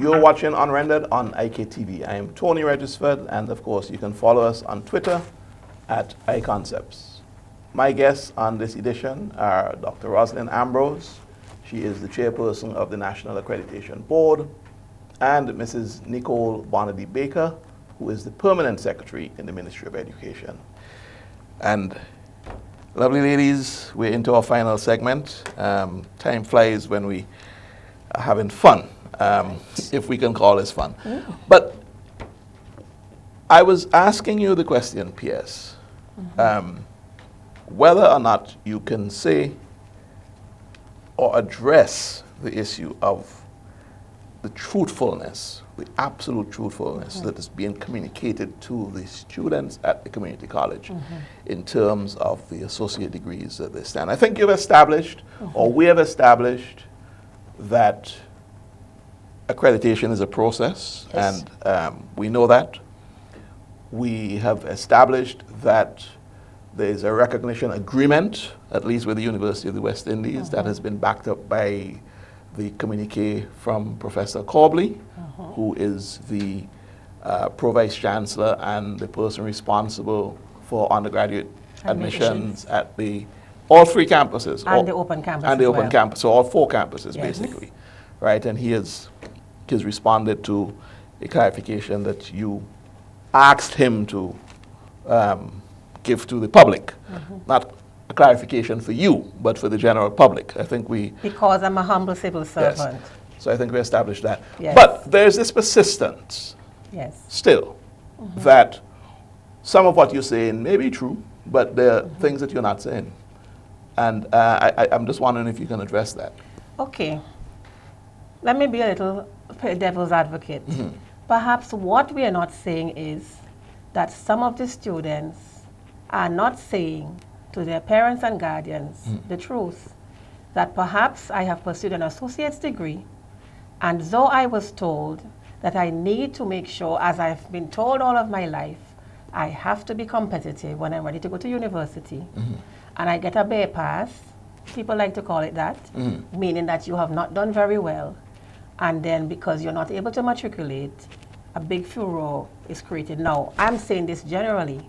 You're watching Unrendered on IKTV. I am Tony Regisford, and of course you can follow us on Twitter at iConcepts. My guests on this edition are Dr. Rosalind Ambrose. She is the chairperson of the National Accreditation Board, and Mrs. Nicole Bonadie Baker, who is the permanent secretary in the Ministry of Education. And lovely ladies, we're into our final segment. Time flies when we are having fun, if we can call this fun. But I was asking you the question, P.S., whether or not you can say or address the issue of the truthfulness, the absolute truthfulness that is being communicated to the students at the community college in terms of the associate degrees that they stand. I think you've established, or we have established, that accreditation is a process, and we know that. We have established that there's a recognition agreement, at least with the University of the West Indies, that has been backed up by the communique from Professor Corbly, who is the Pro-Vice Chancellor and the person responsible for undergraduate admissions at all three campuses. And the open campus And the as open well. campus, so all four campuses, basically. Right, and he has responded to a clarification that you asked him to give to the public. Not a clarification for you, but for the general public. I think Because I'm a humble civil servant. Yes. So I think we established that. Yes. But there's this persistence still that some of what you're saying may be true, but there are things that you're not saying. And I'm just wondering if you can address that. Okay. Let me be a little devil's advocate. Perhaps what we are not saying is that some of the students are not saying to their parents and guardians the truth. That perhaps I have pursued an associate's degree, and though I was told that I need to make sure, as I've been told all of my life, I have to be competitive when I'm ready to go to university, and I get a bare pass, people like to call it that, meaning that you have not done very well, and then because you're not able to matriculate, a big furor is created. Now, I'm saying this generally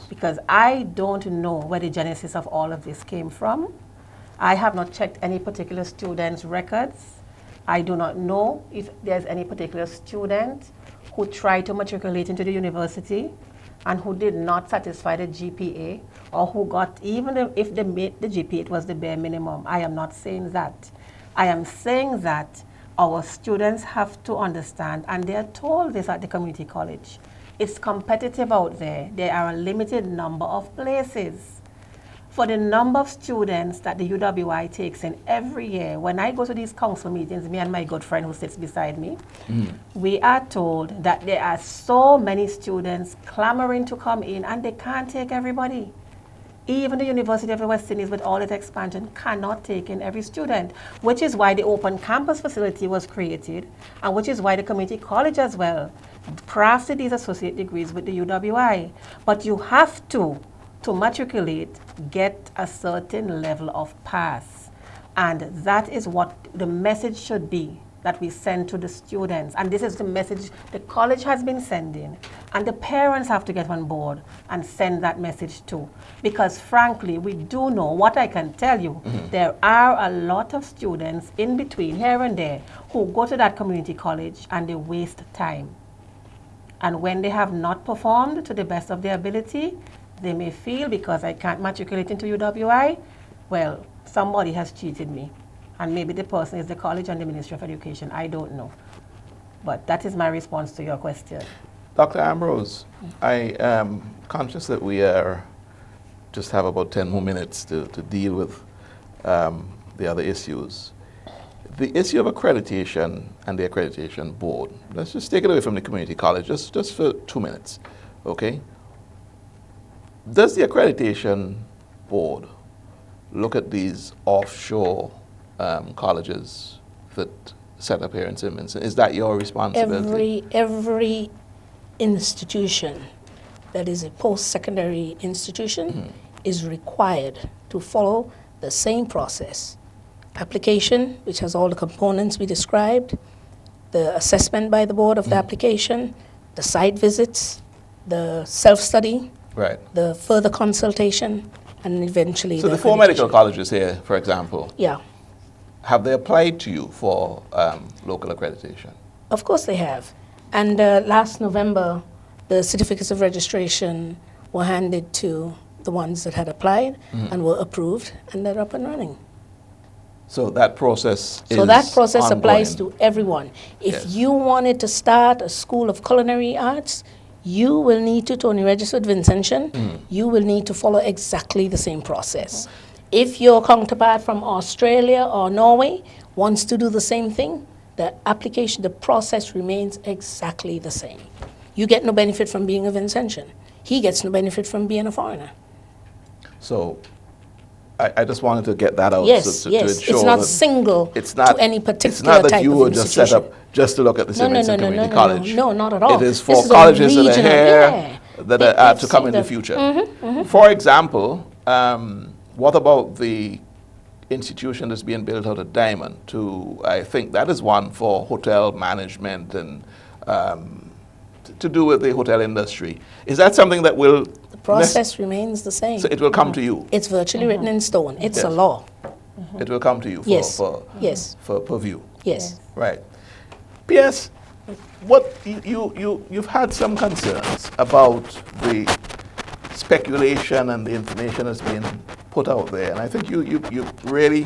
because I don't know where the genesis of all of this came from. I have not checked any particular student's records. I do not know if there's any particular student who tried to matriculate into the university and who did not satisfy the GPA, or who got, even if they made the GPA, it was the bare minimum. I am not saying that. I am saying that our students have to understand, and they are told this at the community college, it's competitive out there. There are a limited number of places. For the number of students that the UWI takes in every year, when I go to these council meetings, me and my good friend who sits beside me, we are told that there are so many students clamoring to come in, and they can't take everybody. Even the University of the West Indies, with all its expansion, cannot take in every student, which is why the open campus facility was created, and which is why the community college as well crafted these associate degrees with the UWI. But you have to matriculate, get a certain level of pass. And that is what the message should be that we send to the students. And this is the message the college has been sending. And the parents have to get on board and send that message too. Because frankly, we do know, what I can tell you, there are a lot of students in between, here and there, who go to that community college and they waste time. And when they have not performed to the best of their ability, they may feel, because I can't matriculate into UWI, well, somebody has cheated me. And maybe the person is the college and the Ministry of Education. I don't know. But that is my response to your question. Dr. Ambrose, I am conscious that we just have about 10 more minutes to deal with the other issues. The issue of accreditation and the Accreditation Board, let's just take it away from the community college, just for 2 minutes, okay? Does the Accreditation Board look at these offshore colleges that set up here in Simmons? Is that your responsibility? Every institution that is a post-secondary institution is required to follow the same process. Application, which has all the components we described, the assessment by the board of the application, the site visits, the self-study, Right. the further consultation, and eventually So the 4 medical colleges here, for example, Yeah, have they applied to you for local accreditation? of course they have. And last November, the certificates of registration were handed to the ones that had applied and were approved, and they're up and running. So that process is So that process ongoing. applies to everyone. If Yes. you wanted to start a school of culinary arts, you will need to, Tony Regisford, Vincent, you will need to follow exactly the same process. If your counterpart from Australia or Norway wants to do the same thing, the application, the process remains exactly the same. You get no benefit from being a Vincentian. He gets no benefit from being a foreigner. So I just wanted to get that out. Yes, to yes. ensure It's not that single it's not, to any it's particular not that type you of were just set institution. up just to look at the St. Vincent Community College. No, not at all. It is This for a colleges that are regional- here that They- are they've to come seen in the that. future. For example, what about the institution that's being built out of Diamond? I think that is one for hotel management and to do with the hotel industry. Is that something that will The process remains the same. so it will come to you? It's virtually written in stone. It's a Yes. law. It will come to you Yes. for for purview. Yes. Right. P.S. What you've had some concerns about the speculation and the information that's being put out there, and I think you've really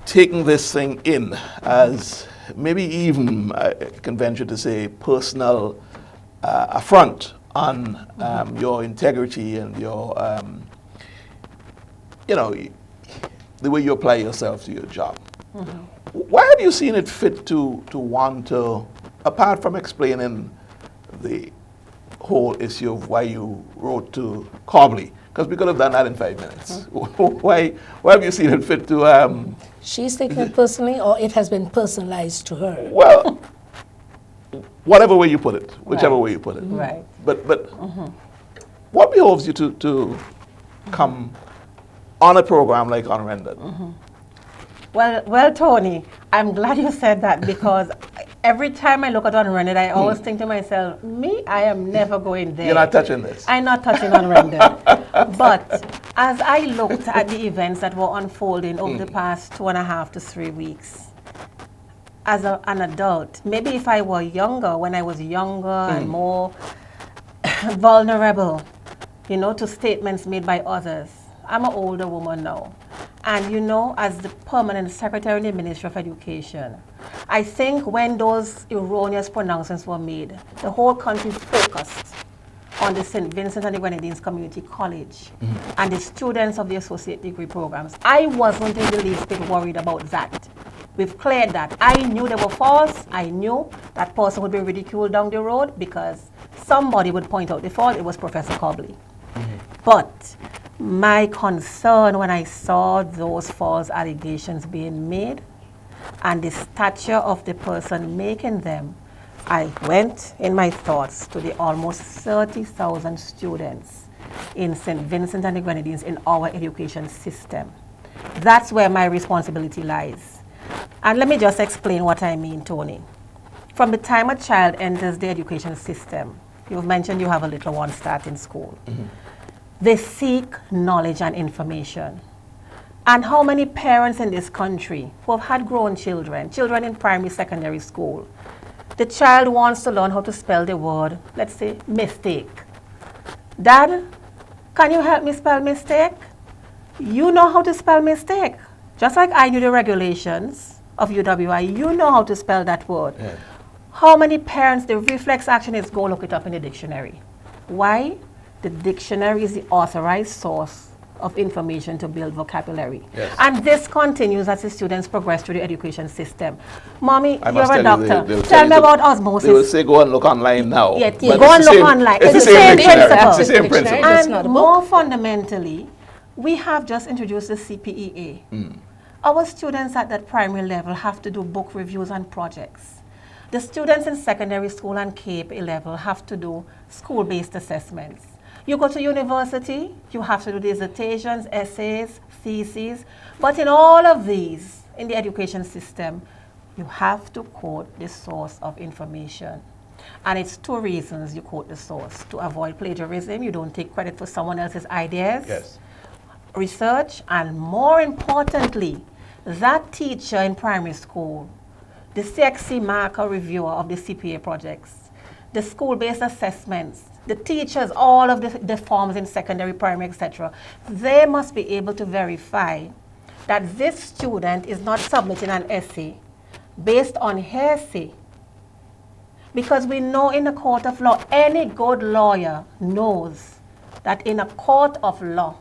taken this thing in as maybe even I can venture to say personal affront on your integrity and your the way you apply yourself to your job. Why have you seen it fit to want to, apart from explaining the whole issue of why you wrote to Cobley, because we could have done that in 5 minutes. Why have you seen it fit to, She's taken it personally, or it has been personalized to her. well, whatever way you put it, whichever way you put it. Right. But what behoves you to come on a program like Unrendered? Well, Tony, I'm glad you said that because every time I look at Unrendered, I always think to myself, I am never going there. You're not touching this. I'm not touching Unrendered. But as I looked at the events that were unfolding over the past 2.5 to 3 weeks, as an adult, maybe if I were younger, when I was younger and more vulnerable, to statements made by others. I'm an older woman now. And as the permanent secretary in the Ministry of Education, I think when those erroneous pronouncements were made, the whole country focused on the St. Vincent and the Grenadines Community College and the students of the associate degree programs. I wasn't in the least bit worried about that. We've cleared that. I knew they were false. I knew that person would be ridiculed down the road because somebody would point out the fault. It was Professor Cobley. But my concern when I saw those false allegations being made and the stature of the person making them, I went in my thoughts to the almost 30,000 students in St. Vincent and the Grenadines in our education system. That's where my responsibility lies. And let me just explain what I mean, Tony. From the time a child enters the education system, you've mentioned you have a little one starting school. They seek knowledge and information. And how many parents in this country who have had grown children in primary, secondary school, the child wants to learn how to spell the word, let's say, mistake. Dad, can you help me spell mistake? You know how to spell mistake. Just like I knew the regulations of UWI, you know how to spell that word. Yeah. How many parents, the reflex action is go look it up in the dictionary. Why? The dictionary is the authorized source of information to build vocabulary. Yes. And this continues as the students progress through the education system. Mommy, I you're must a tell doctor. they'll Tell me you about They will osmosis. say go and look online now. Yeah, But go it's and the look same- online. It's the It's the same same dictionary. principle. It's the same Dictionary. principle. It's And not a book. more fundamentally, we have just introduced the CPEA. Our students at that primary level have to do book reviews and projects. The students in secondary school and Cape A level have to do school-based assessments. You go to university, you have to do dissertations, essays, theses. But in all of these, in the education system, you have to quote the source of information. And it's 2 reasons you quote the source. To avoid plagiarism, you don't take credit for someone else's ideas, Yes. research, and more importantly, that teacher in primary school, the CXC marker reviewer of the CPA projects, the school-based assessments, the teachers, all of the forms in secondary, primary, etc., they must be able to verify that this student is not submitting an essay based on hearsay. Because we know in a court of law, any good lawyer knows that in a court of law,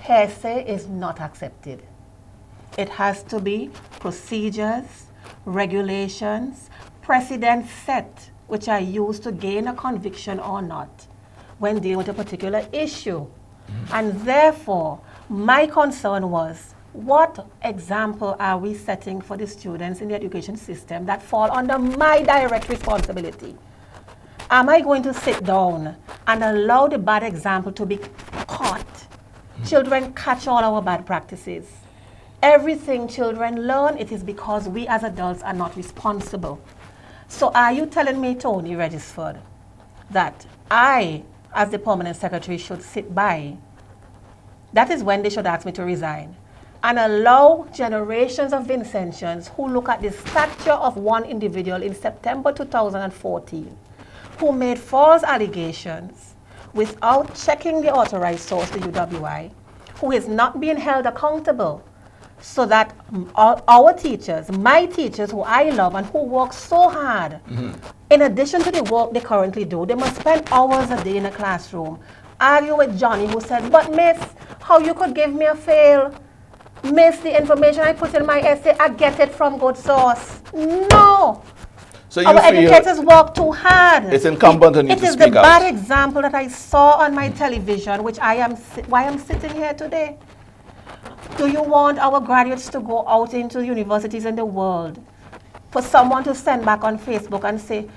hearsay is not accepted. It has to be procedures, regulations, precedents set, which are used to gain a conviction or not when dealing with a particular issue. And therefore, my concern was, what example are we setting for the students in the education system that fall under my direct responsibility? Am I going to sit down and allow the bad example to be caught? Children catch all our bad practices. Everything children learn, it is because we as adults are not responsible. So are you telling me, Tony Regisford, that I, as the permanent secretary, should sit by? That is when they should ask me to resign. And allow generations of Vincentians who look at the stature of one individual in September 2014, who made false allegations without checking the authorized source, the UWI, who is not being held accountable, so that our teachers, my teachers who I love and who work so hard, in addition to the work they currently do, they must spend hours a day in a classroom, argue with Johnny who said, but miss, how you could give me a fail? Miss, the information I put in my essay, I get it from good source. No. So you Our feel educators work too hard. it's incumbent on you to It is speak the out. bad example that I saw on my television, which why I'm sitting here today. Do you want our graduates to go out into universities in the world for someone to send back on Facebook and say,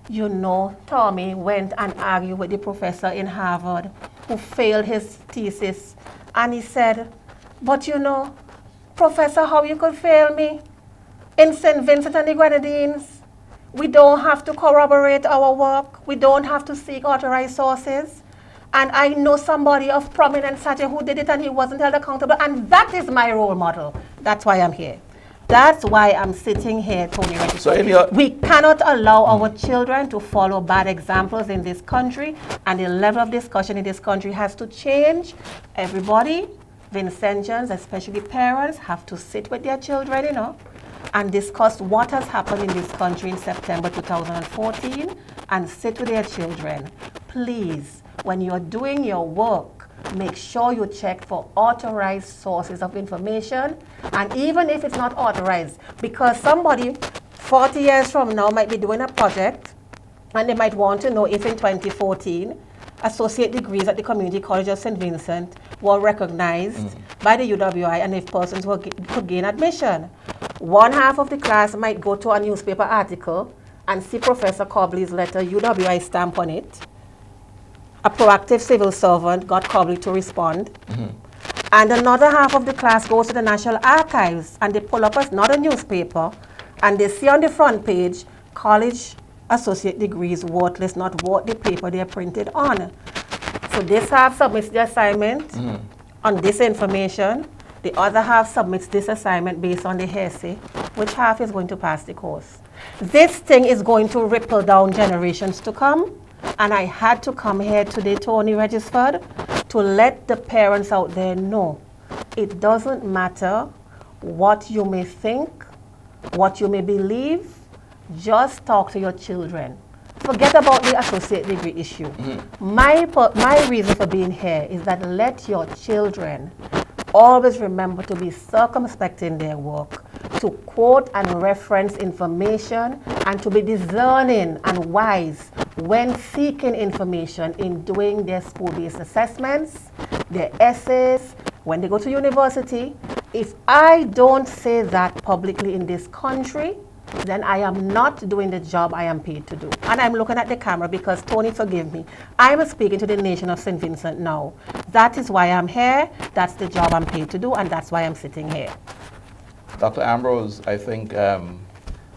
you know, Tommy went and argued with the professor in Harvard who failed his thesis, and he said, but you know, Professor, how you could fail me? In St. Vincent and the Grenadines, we don't have to corroborate our work. We don't have to seek authorized sources. And I know somebody of prominent stature who did it and he wasn't held accountable. And that is my role model. That's why I'm here. That's why I'm sitting here, Tony Regisford. So we cannot allow our children to follow bad examples in this country. And the level of discussion in this country has to change. Everybody, Vincentians, especially parents, have to sit with their children, you know, and discuss what has happened in this country in September 2014 and sit with their children. Please, when you're doing your work, make sure you check for authorized sources of information, and even if it's not authorized, because somebody 40 years from now might be doing a project and they might want to know if in 2014 associate degrees at the Community College of St. Vincent were recognized by the UWI and if persons could gain admission. One half of the class might go to a newspaper article and see Professor Cobley's letter, UWI stamp on it. A proactive civil servant got Cobley to respond. And another half of the class goes to the National Archives and they pull up not a newspaper, and they see on the front page, college associate degrees worthless, not worth the paper they're printed on. So this half submits the assignment on this information. The other half submits this assignment based on the hearsay. Which half is going to pass the course? This thing is going to ripple down generations to come. And I had to come here today, Tony Regisford, to let the parents out there know it doesn't matter what you may think, what you may believe, just talk to your children. Forget about the associate degree issue. My reason for being here is that let your children always remember to be circumspect in their work, to quote and reference information, and to be discerning and wise when seeking information in doing their school-based assessments, their essays, when they go to university. If I don't say that publicly in this country, then I am not doing the job I am paid to do. And I'm looking at the camera because, Tony, forgive me, I'm speaking to the nation of St. Vincent now. That is why I'm here, that's the job I'm paid to do, and that's why I'm sitting here. Dr. Ambrose, I think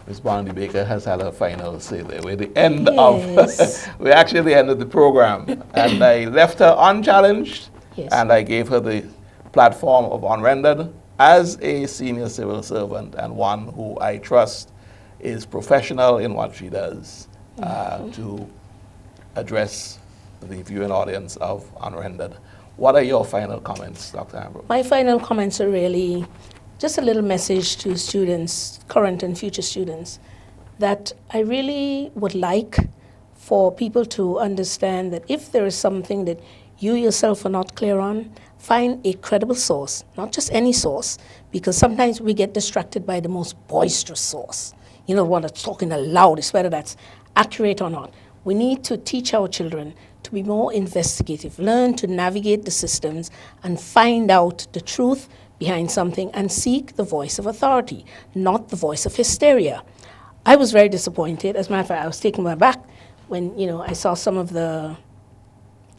Ms. Bonadie Baker has had her final say there. We're the end Yes. of, we're actually at the end of the program. And I left her unchallenged, Yes. and I gave her the platform of Unrendered as a senior civil servant and one who I trust is professional in what she does to address the viewing audience of Unrendered. What are your final comments, Dr. Ambrose? My final comments are really just a little message to students, current and future students, that I really would like for people to understand that if there is something that you yourself are not clear on, find a credible source, not just any source, because sometimes we get distracted by the most boisterous source. You know, one that's talking the loudest, whether that's accurate or not. We need to teach our children to be more investigative, learn to navigate the systems and find out the truth behind something and seek the voice of authority, not the voice of hysteria. I was very disappointed. As a matter of fact, I was taken aback when, you know, I saw some of the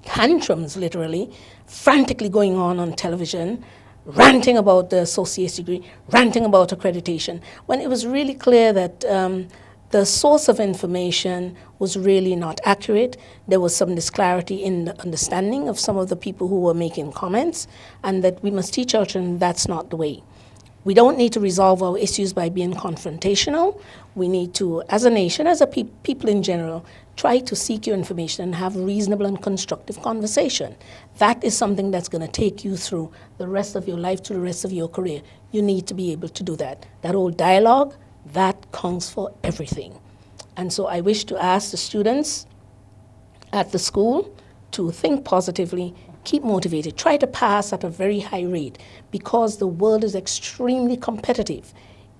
tantrums, literally, frantically going on television, ranting about the associate's degree, ranting about accreditation, when it was really clear that the source of information was really not accurate. There was some disclarity in the understanding of some of the people who were making comments, and that we must teach our children that's not the way. We don't need to resolve our issues by being confrontational. We need to, as a nation, as a people in general, try to seek your information and have reasonable and constructive conversation. That is something that's going to take you through the rest of your life, to the rest of your career. You need to be able to do that. That old dialogue, that counts for everything. And so I wish to ask the students at the school to think positively, keep motivated, try to pass at a very high rate, because the world is extremely competitive.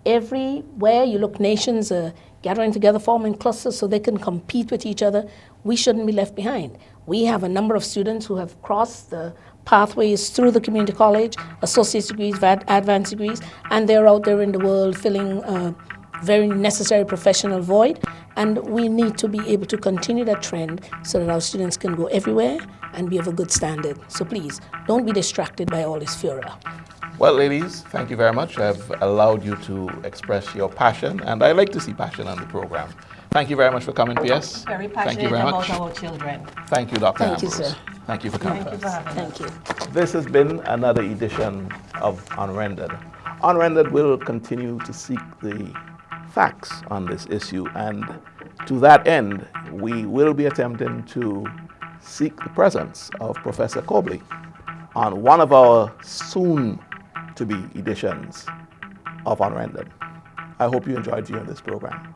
Everywhere you look, nations are gathering together, forming clusters so they can compete with each other. We shouldn't be left behind. We have a number of students who have crossed the pathways through the community college, associate's degrees, advanced degrees, and they're out there in the world filling a very necessary professional void. And we need to be able to continue that trend so that our students can go everywhere and be of a good standard. So please, don't be distracted by all this furor. Well, ladies, thank you very much. I've allowed you to express your passion, and I like to see passion on the program. Thank you very much for coming, PS. Very Thank you passionate very about much. our children. Thank you, Dr. Thank you, Ambrose. sir. Thank you for coming. Thank you for having us. Thank you. This has been another edition of Unrendered. Unrendered will continue to seek the facts on this issue, and to that end, we will be attempting to seek the presence of Professor Cobley on one of our soon-to-be editions of Unrendered. I hope you enjoyed viewing this program.